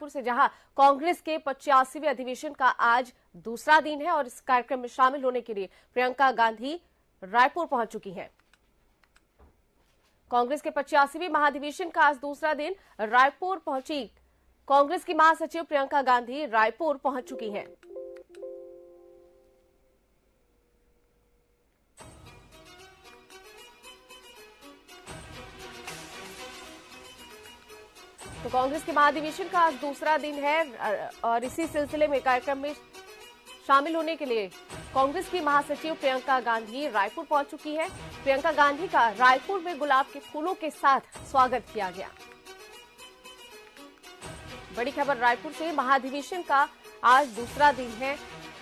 से जहां कांग्रेस के 85वें अधिवेशन का आज दूसरा दिन है और इस कार्यक्रम में शामिल होने के लिए प्रियंका गांधी रायपुर पहुंच चुकी हैं। कांग्रेस के 85वें महाधिवेशन का आज दूसरा दिन रायपुर पहुंची कांग्रेस की महासचिव प्रियंका गांधी रायपुर पहुंच चुकी हैं। तो कांग्रेस के महाधिवेशन का आज दूसरा दिन है और इसी सिलसिले में कार्यक्रम में शामिल होने के लिए कांग्रेस की महासचिव प्रियंका गांधी रायपुर पहुंच चुकी है। प्रियंका गांधी का रायपुर में गुलाब के फूलों के साथ स्वागत किया गया। बड़ी खबर रायपुर से, महाधिवेशन का आज दूसरा दिन है।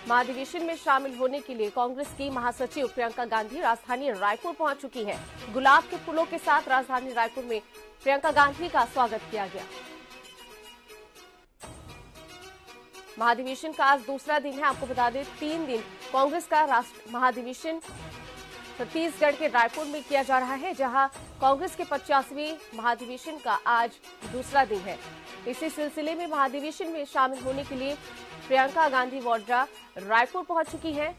महाधिवेशन में शामिल होने के लिए कांग्रेस की महासचिव प्रियंका गांधी राजधानी रायपुर पहुंच चुकी है। गुलाब के फूलों के साथ राजधानी रायपुर में प्रियंका गांधी का स्वागत किया गया। महाधिवेशन का आज दूसरा दिन है। आपको बता दें 3 दिन कांग्रेस का राष्ट्रीय महाधिवेशन छत्तीसगढ़ के रायपुर में किया जा रहा है, जहां कांग्रेस के 85वें महाधिवेशन का आज दूसरा दिन है। इसी सिलसिले में महाधिवेशन में शामिल होने के लिए प्रियंका गांधी वाड्रा रायपुर पहुंच चुकी है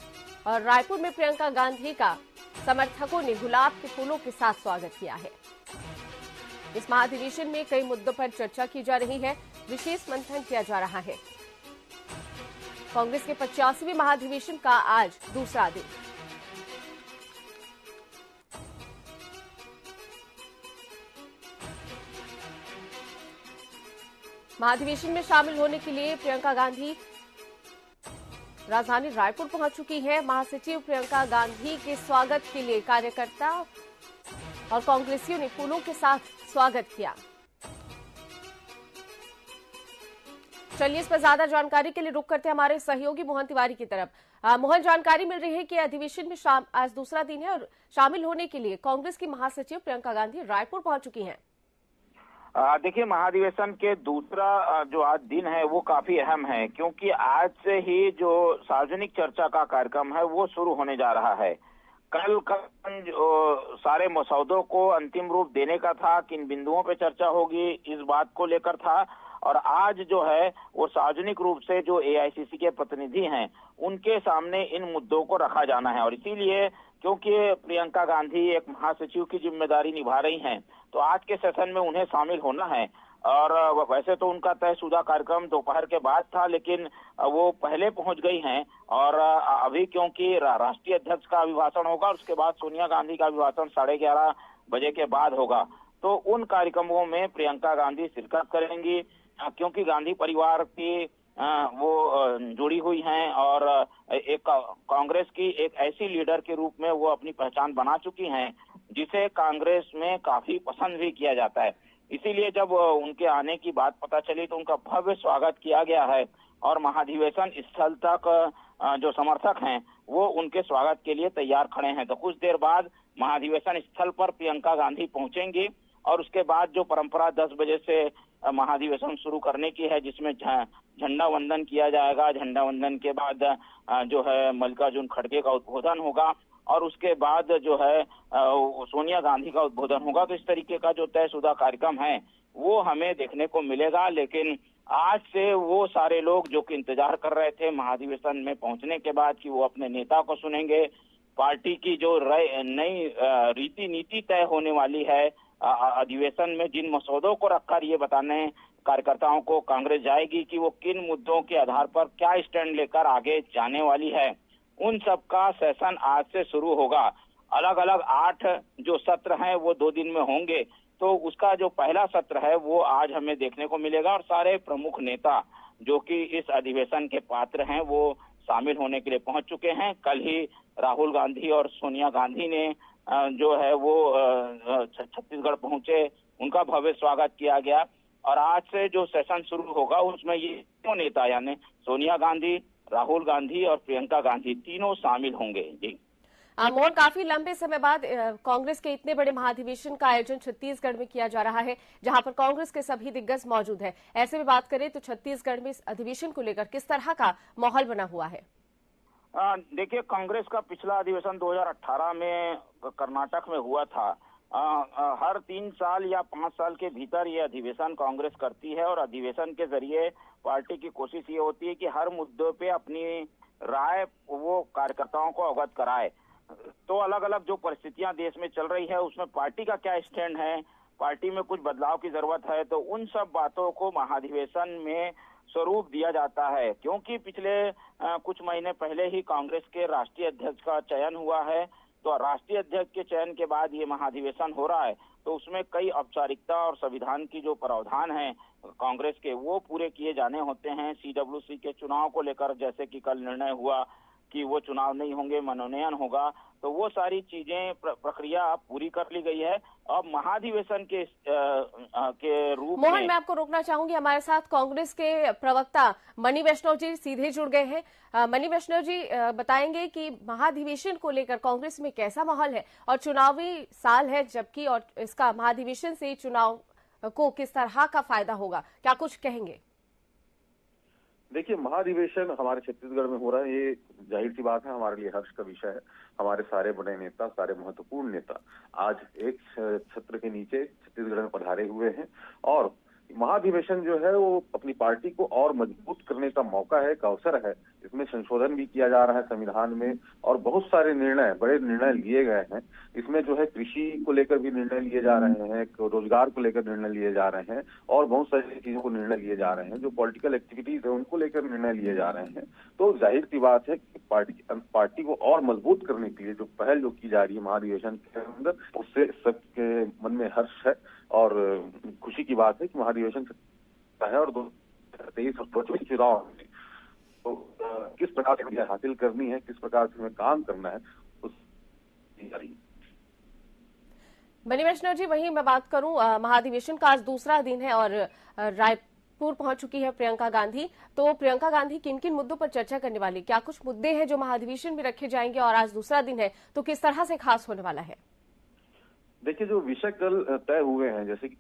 और रायपुर में प्रियंका गांधी का समर्थकों ने गुलाब के फूलों के साथ स्वागत किया है। इस महाधिवेशन में कई मुद्दों पर चर्चा की जा रही है, विशेष मंथन किया जा रहा है। कांग्रेस के 85वें महाधिवेशन का आज दूसरा दिन। महाधिवेशन में शामिल होने के लिए प्रियंका गांधी राजधानी रायपुर पहुंच चुकी है। महासचिव प्रियंका गांधी के स्वागत के लिए कार्यकर्ता और कांग्रेसियों ने फूलों के साथ स्वागत किया। चलिए इस पर ज्यादा जानकारी के लिए रुक करते हैं हमारे सहयोगी मोहन तिवारी की तरफ। मोहन, जानकारी मिल रही है कि अधिवेशन में आज दूसरा दिन है और शामिल होने के लिए कांग्रेस की महासचिव प्रियंका गांधी रायपुर पहुंच चुकी हैं। देखिए, महाधिवेशन के दूसरा जो आज दिन है वो काफी अहम है, क्योंकि आज से ही जो सार्वजनिक चर्चा का कार्यक्रम है वो शुरू होने जा रहा है। कल जो सारे मसौदों को अंतिम रूप देने का था, किन बिंदुओं पे चर्चा होगी इस बात को लेकर था, और आज जो है वो सार्वजनिक रूप से जो एआईसीसी के प्रतिनिधि हैं उनके सामने इन मुद्दों को रखा जाना है। और इसीलिए क्योंकि प्रियंका गांधी एक महासचिव की जिम्मेदारी निभा रही हैं, तो आज के सेशन में उन्हें शामिल होना है। और वैसे तो उनका तयशुदा कार्यक्रम दोपहर के बाद था, लेकिन वो पहले पहुंच गई हैं। और अभी क्योंकि राष्ट्रीय अध्यक्ष का अभिभाषण होगा, उसके बाद सोनिया गांधी का अभिभाषण 11:30 बजे के बाद होगा, तो उन कार्यक्रमों में प्रियंका गांधी शिरकत करेंगी, क्योंकि गांधी परिवार की वो जुड़ी हुई हैं और एक कांग्रेस की एक ऐसी लीडर के रूप में वो अपनी पहचान बना चुकी हैं जिसे कांग्रेस में काफी पसंद भी किया जाता है। इसीलिए जब उनके आने की बात पता चली तो उनका भव्य स्वागत किया गया है और महाधिवेशन स्थल तक जो समर्थक हैं वो उनके स्वागत के लिए तैयार खड़े हैं। तो कुछ देर बाद महाधिवेशन स्थल पर प्रियंका गांधी पहुंचेंगी और उसके बाद जो परंपरा 10 बजे से महाधिवेशन शुरू करने की है, जिसमें झंडा वंदन किया जाएगा। झंडा वंदन के बाद जो है मल्लिकार्जुन खड़गे का उद्बोधन होगा और उसके बाद जो है सोनिया गांधी का उद्बोधन होगा। तो इस तरीके का जो तयशुदा कार्यक्रम है वो हमें देखने को मिलेगा। लेकिन आज से वो सारे लोग जो कि इंतजार कर रहे थे महाधिवेशन में पहुंचने के बाद कि वो अपने नेता को सुनेंगे, पार्टी की जो नई रीति नीति तय होने वाली है अधिवेशन में, जिन मसौदों को रखकर ये बताने कार्यकर्ताओं को कांग्रेस जाएगी कि वो किन मुद्दों के आधार पर क्या स्टैंड लेकर आगे जाने वाली है, उन सब का सेशन आज से शुरू होगा। अलग अलग 8 जो सत्र हैं वो 2 दिन में होंगे, तो उसका जो पहला सत्र है वो आज हमें देखने को मिलेगा और सारे प्रमुख नेता जो कि इस अधिवेशन के पात्र हैं वो शामिल होने के लिए पहुंच चुके हैं। कल ही राहुल गांधी और सोनिया गांधी ने जो है वो छत्तीसगढ़ पहुंचे, उनका भव्य स्वागत किया गया। और आज से जो सेशन शुरू होगा उसमें ये तीनों नेता यानी सोनिया गांधी, राहुल गांधी और प्रियंका गांधी तीनों शामिल होंगे। जी मोहन, काफी लंबे समय बाद कांग्रेस के इतने बड़े महाधिवेशन का आयोजन छत्तीसगढ़ में किया जा रहा है, जहां पर कांग्रेस के सभी दिग्गज मौजूद हैं। ऐसे में बात करें तो छत्तीसगढ़ में इस अधिवेशन को लेकर किस तरह का माहौल बना हुआ है? देखिए, कांग्रेस का पिछला अधिवेशन 2018 में कर्नाटक में हुआ था, हर 3 साल या 5 साल के भीतर ये अधिवेशन कांग्रेस करती है और अधिवेशन के जरिए पार्टी की कोशिश ये होती है कि हर मुद्दों पे अपनी राय वो कार्यकर्ताओं को अवगत कराए। तो अलग अलग जो परिस्थितियां देश में चल रही है उसमें पार्टी का क्या स्टैंड है, पार्टी में कुछ बदलाव की जरूरत है, तो उन सब बातों को महाधिवेशन में स्वरूप दिया जाता है। क्योंकि पिछले कुछ महीने पहले ही कांग्रेस के राष्ट्रीय अध्यक्ष का चयन हुआ है, तो राष्ट्रीय अध्यक्ष के चयन के बाद ये महाधिवेशन हो रहा है, तो उसमें कई औपचारिकता और संविधान की जो प्रावधान है कांग्रेस के वो पूरे किए जाने होते हैं। CWC के चुनाव को लेकर जैसे कि कल निर्णय हुआ कि वो चुनाव नहीं होंगे, मनोनयन होगा, तो वो सारी चीजें प्रक्रिया पूरी कर ली गई है। अब महाधिवेशन के रूप में मोहन, मैं आपको रोकना चाहूंगी। हमारे साथ कांग्रेस के प्रवक्ता मणि वैष्णव जी सीधे जुड़ गए हैं। मणि वैष्णव जी बताएंगे कि महाधिवेशन को लेकर कांग्रेस में कैसा माहौल है और चुनावी साल है जबकि, और इसका महाधिवेशन से चुनाव को किस तरह का फायदा होगा, क्या कुछ कहेंगे? देखिए, महाधिवेशन हमारे छत्तीसगढ़ में हो रहा है, ये जाहिर सी बात है हमारे लिए हर्ष का विषय है। हमारे सारे बड़े नेता, सारे महत्वपूर्ण नेता आज एक छत्र के नीचे छत्तीसगढ़ में पधारे हुए हैं और महाधिवेशन जो है वो अपनी पार्टी को और मजबूत करने का मौका है, एक अवसर है। इसमें संशोधन भी किया जा रहा है संविधान में और बहुत सारे बड़े निर्णय लिए गए हैं। इसमें जो है कृषि को लेकर भी निर्णय लिए जा रहे हैं, रोजगार को लेकर निर्णय लिए जा रहे हैं और बहुत सारी चीजों को निर्णय लिए जा रहे हैं। जो पॉलिटिकल एक्टिविटीज है उनको लेकर निर्णय लिए जा रहे हैं। तो जाहिर सी बात है कि पार्टी को और मजबूत करने के लिए जो पहल जो की जा रही है महाधिवेशन के अंदर, उससे सबके मन में हर्ष है और खुशी की बात है कि महाधिवेशन है और 2023 और 2025 चुनाव में तो किस प्रकार से हासिल करनी है, किस प्रकार से हमें काम करना है, उस मणि वैष्णव जी, वहीं मैं बात करूं, महाधिवेशन का आज दूसरा दिन है और रायपुर पहुंच चुकी है प्रियंका गांधी। तो प्रियंका गांधी किन किन मुद्दों पर चर्चा करने वाली, क्या कुछ मुद्दे हैं जो महाधिवेशन में रखे जाएंगे और आज दूसरा दिन है तो किस तरह से खास होने वाला है? देखिए, जो विषय कल तय हुए हैं, जैसे कि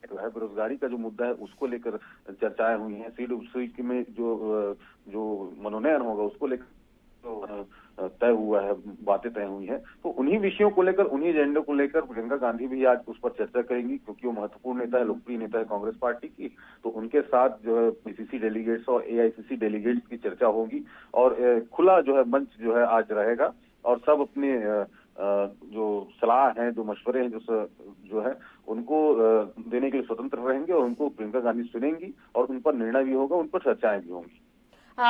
बेरोजगारी का जो मुद्दा है उसको लेकर चर्चाएं हुई हैं। CWC में जो मनोनयन होगा उसको लेकर तय हुआ है, बातें तय हुई हैं। तो उन्हीं विषयों को लेकर, उन्हीं एजेंडे को लेकर प्रियंका गांधी भी आज उस पर चर्चा करेंगी, क्योंकि वो महत्वपूर्ण नेता है, लोकप्रिय नेता है कांग्रेस पार्टी की। तो उनके साथ जो है PCC डेलीगेट्स और AICC डेलीगेट्स की चर्चा होगी और खुला जो है मंच जो है आज रहेगा और सब अपने जो सलाह है, जो मशवरे हैं, जो है उनको देने के लिए स्वतंत्र रहेंगे और उनको प्रियंका गांधी सुनेंगी और उन पर निर्णय भी होगा, उन पर चर्चाएं भी होंगी।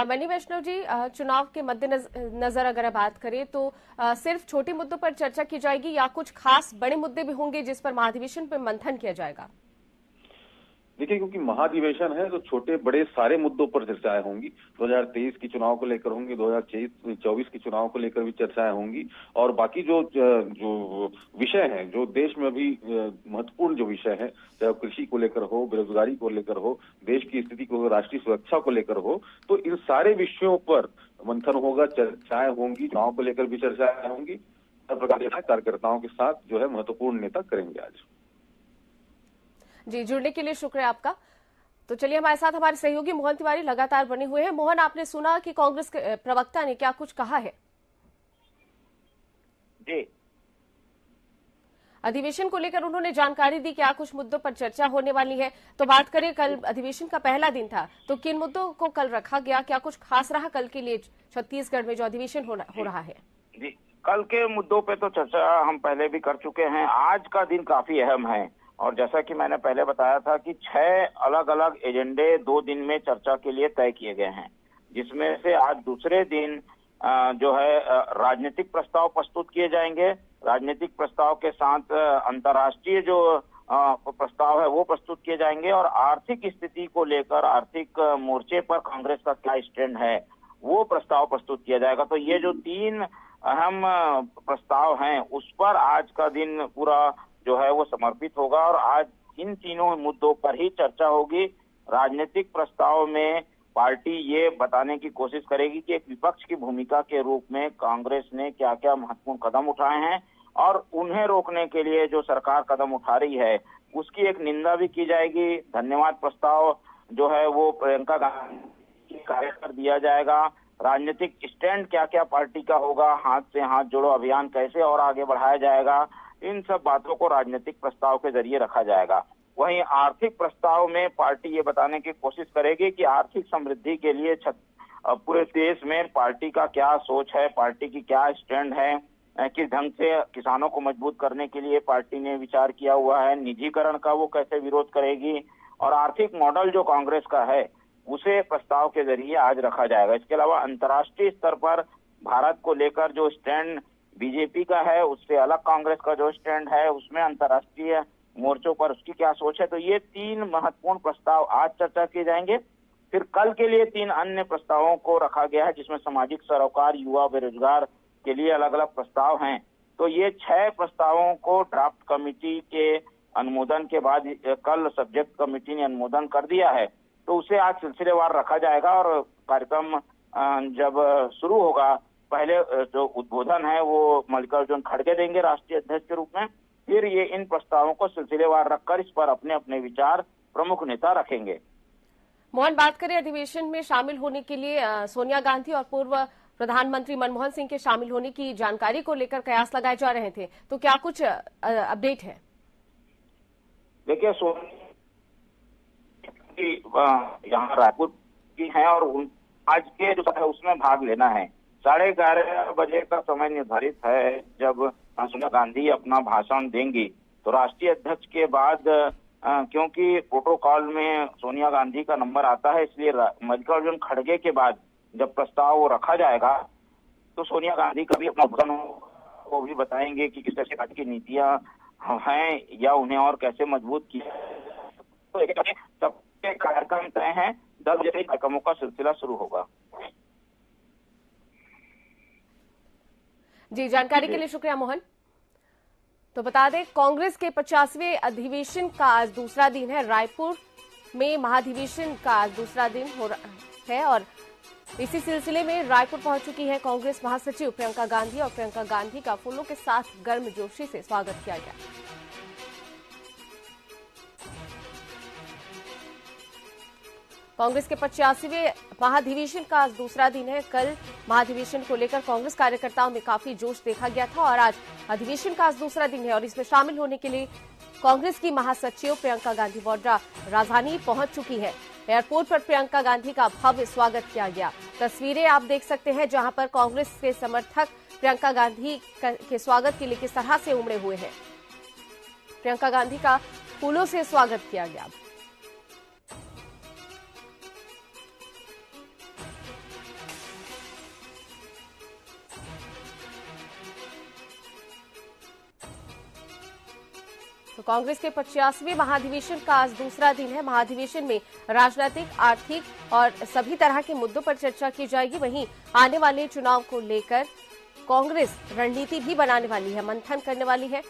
मणि वैष्णव जी, चुनाव के मद्देनजर अगर बात करें तो सिर्फ छोटे मुद्दों पर चर्चा की जाएगी या कुछ खास बड़े मुद्दे भी होंगे जिस पर महाधिवेशन पर मंथन किया जाएगा? देखिए, क्योंकि महाधिवेशन है तो छोटे बड़े सारे मुद्दों पर चर्चाएं होंगी। 2023 की चुनाव को लेकर होंगी, 2024 की चुनाव को लेकर भी चर्चाएं होंगी और बाकी जो विषय हैं, जो देश में अभी महत्वपूर्ण जो विषय है, चाहे कृषि को लेकर हो, बेरोजगारी को लेकर हो, देश की स्थिति को, राष्ट्रीय सुरक्षा को लेकर हो, तो इन सारे विषयों पर मंथन होगा, चर्चाएं होंगी। चुनाव को लेकर भी चर्चाएं होंगी। हर प्रकार के कार्यकर्ताओं के साथ जो है महत्वपूर्ण नेता करेंगे आज। जी, जुड़ने के लिए शुक्रिया आपका। तो चलिए, हमारे साथ हमारे सहयोगी मोहन तिवारी लगातार बने हुए हैं। मोहन, आपने सुना कि कांग्रेस के प्रवक्ता ने क्या कुछ कहा है? जी, अधिवेशन को लेकर उन्होंने जानकारी दी, क्या कुछ मुद्दों पर चर्चा होने वाली है। तो बात करें, कल अधिवेशन का पहला दिन था तो किन मुद्दों को कल रखा गया, क्या कुछ खास रहा कल के लिए छत्तीसगढ़ में जो अधिवेशन हो रहा है? जी, कल के मुद्दों पे तो चर्चा हम पहले भी कर चुके हैं। आज का दिन काफी अहम है और जैसा कि मैंने पहले बताया था कि 6 अलग अलग एजेंडे 2 दिन में चर्चा के लिए तय किए गए हैं, जिसमें से आज दूसरे दिन जो है राजनीतिक प्रस्ताव प्रस्तुत किए जाएंगे। राजनीतिक प्रस्ताव के साथ अंतर्राष्ट्रीय जो प्रस्ताव है वो प्रस्तुत किए जाएंगे और आर्थिक स्थिति को लेकर, आर्थिक मोर्चे पर कांग्रेस का क्या स्टैंड है वो प्रस्ताव प्रस्तुत किया जाएगा। तो ये जो 3 अहम प्रस्ताव हैं उस पर आज का दिन पूरा जो है वो समर्पित होगा और आज इन तीनों मुद्दों पर ही चर्चा होगी। राजनीतिक प्रस्ताव में पार्टी ये बताने की कोशिश करेगी कि एक विपक्ष की भूमिका के रूप में कांग्रेस ने क्या क्या महत्वपूर्ण कदम उठाए हैं और उन्हें रोकने के लिए जो सरकार कदम उठा रही है उसकी एक निंदा भी की जाएगी। धन्यवाद प्रस्ताव जो है वो प्रियंका गांधी के कार्य कर दिया जाएगा। राजनीतिक स्टैंड क्या क्या पार्टी का होगा, हाथ से हाथ जोड़ो अभियान कैसे और आगे बढ़ाया जाएगा, इन सब बातों को राजनीतिक प्रस्ताव के जरिए रखा जाएगा। वहीं आर्थिक प्रस्ताव में पार्टी ये बताने की कोशिश करेगी कि आर्थिक समृद्धि के लिए पूरे देश में पार्टी का क्या सोच है, पार्टी की क्या स्टैंड है, किस ढंग से किसानों को मजबूत करने के लिए पार्टी ने विचार किया हुआ है, निजीकरण का वो कैसे विरोध करेगी और आर्थिक मॉडल जो कांग्रेस का है उसे प्रस्ताव के जरिए आज रखा जाएगा। इसके अलावा अंतर्राष्ट्रीय स्तर पर भारत को लेकर जो स्टैंड बीजेपी का है उससे अलग कांग्रेस का जो स्टैंड है, उसमें अंतर्राष्ट्रीय मोर्चों पर उसकी क्या सोच है, तो ये 3 महत्वपूर्ण प्रस्ताव आज चर्चा किए जाएंगे। फिर कल के लिए 3 अन्य प्रस्तावों को रखा गया है जिसमें सामाजिक सरोकार, युवा, बेरोजगार के लिए अलग अलग प्रस्ताव हैं। तो ये 6 प्रस्तावों को ड्राफ्ट कमेटी के अनुमोदन के बाद कल सब्जेक्ट कमेटी ने अनुमोदन कर दिया है, तो उसे आज सिलसिलेवार रखा जाएगा और कार्यक्रम जब शुरू होगा, पहले जो उद्बोधन है वो मल्लिकार्जुन खड़गे देंगे राष्ट्रीय अध्यक्ष के रूप में, फिर ये इन प्रस्तावों को सिलसिलेवार रखकर इस पर अपने अपने विचार प्रमुख नेता रखेंगे। मोहन, बात करें अधिवेशन में शामिल होने के लिए सोनिया गांधी और पूर्व प्रधानमंत्री मनमोहन सिंह के शामिल होने की जानकारी को लेकर कयास लगाए जा रहे थे, तो क्या कुछ अपडेट है? देखिए, यहाँ रायपुर की है और आज के जो है उसमें भाग लेना है। 11:30 बजे का समय निर्धारित है जब सोनिया गांधी अपना भाषण देंगी। तो राष्ट्रीय अध्यक्ष के बाद क्योंकि प्रोटोकॉल में सोनिया गांधी का नंबर आता है, इसलिए मल्लिकार्जुन खड़गे के बाद जब प्रस्ताव रखा जाएगा तो सोनिया गांधी का भी अपना उद्बोधन वो भी बताएंगे कि किस तरह से पार्टी की नीतियां हैं या उन्हें और कैसे मजबूत किया। तो सबके कार्यक्रम तय हैं, 10 बजे से कार्यक्रमों का सिलसिला शुरू होगा। जी, जानकारी के लिए शुक्रिया मोहन। तो बता दें, कांग्रेस के 50वें अधिवेशन का आज दूसरा दिन है। रायपुर में महाधिवेशन का आज दूसरा दिन हो रहा है और इसी सिलसिले में रायपुर पहुंच चुकी है कांग्रेस महासचिव प्रियंका गांधी और प्रियंका गांधी का फूलों के साथ गर्मजोशी से स्वागत किया गया। कांग्रेस के 85वें महाधिवेशन का आज दूसरा दिन है। कल महाधिवेशन को लेकर कांग्रेस कार्यकर्ताओं में काफी जोश देखा गया था और आज अधिवेशन का आज दूसरा दिन है और इसमें शामिल होने के लिए कांग्रेस की महासचिव प्रियंका गांधी वाड्रा राजधानी पहुंच चुकी है। एयरपोर्ट पर प्रियंका गांधी का भव्य स्वागत किया गया। तस्वीरें आप देख सकते हैं जहां पर कांग्रेस के समर्थक प्रियंका गांधी के स्वागत के लिए किस तरह से उमड़े हुए हैं। प्रियंका गांधी का फूलों से स्वागत किया गया। तो कांग्रेस के 85वें महाधिवेशन का आज दूसरा दिन है। महाधिवेशन में राजनीतिक, आर्थिक और सभी तरह के मुद्दों पर चर्चा की जाएगी। वहीं आने वाले चुनाव को लेकर कांग्रेस रणनीति भी बनाने वाली है, मंथन करने वाली है।